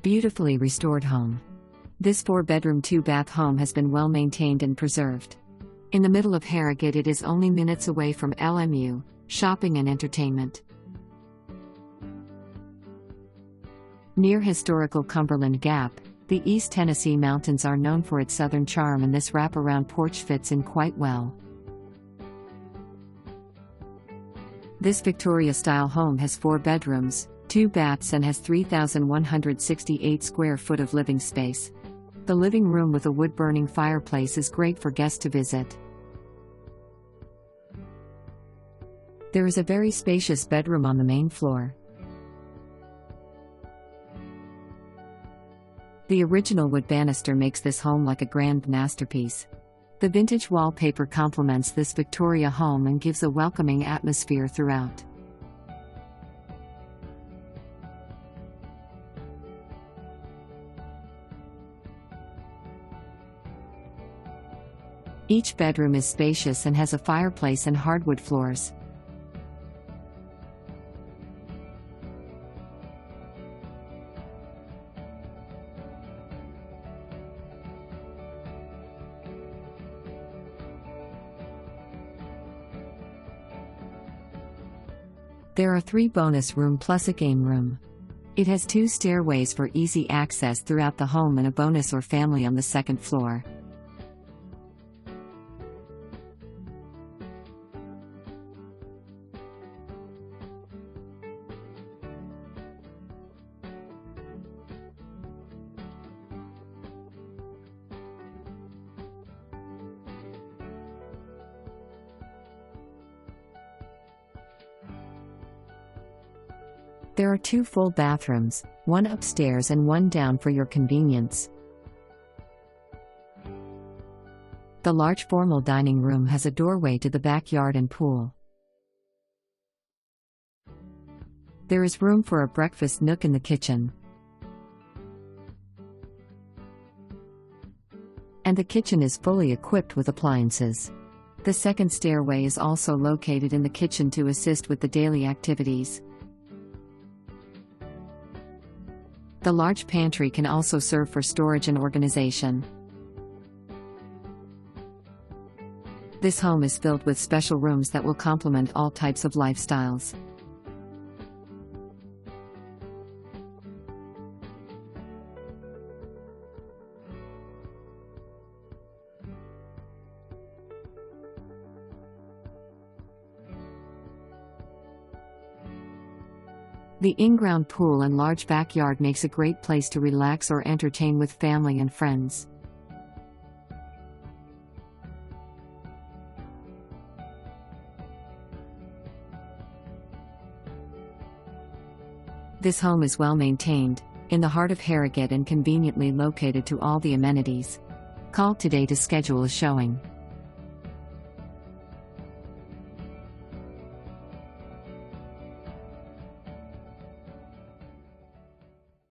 Beautifully restored home. This 4-bedroom 2-bath home has been well maintained and preserved. In the middle of Harrogate, it is only minutes away from LMU, shopping and entertainment. Near historical Cumberland Gap, the East Tennessee Mountains are known for its southern charm, and this wraparound porch fits in quite well. This Victoria-style home has 4 bedrooms, 2 baths and has 3,168 square foot of living space. The living room with a wood-burning fireplace is great for guests to visit. There is a very spacious bedroom on the main floor. The original wood banister makes this home like a grand masterpiece. The vintage wallpaper complements this Victoria home and gives a welcoming atmosphere throughout. Each bedroom is spacious and has a fireplace and hardwood floors. There are 3 bonus rooms plus a game room. It has 2 stairways for easy access throughout the home and a bonus or family on the 2nd floor. There are 2 full bathrooms, one upstairs and one down for your convenience. The large formal dining room has a doorway to the backyard and pool. There is room for a breakfast nook in the kitchen. And the kitchen is fully equipped with appliances. The 2nd stairway is also located in the kitchen to assist with the daily activities. The large pantry can also serve for storage and organization. This home is filled with special rooms that will complement all types of lifestyles. The inground pool and large backyard makes a great place to relax or entertain with family and friends. This home is well maintained, in the heart of Harrogate and conveniently located to all the amenities. Call today to schedule a showing.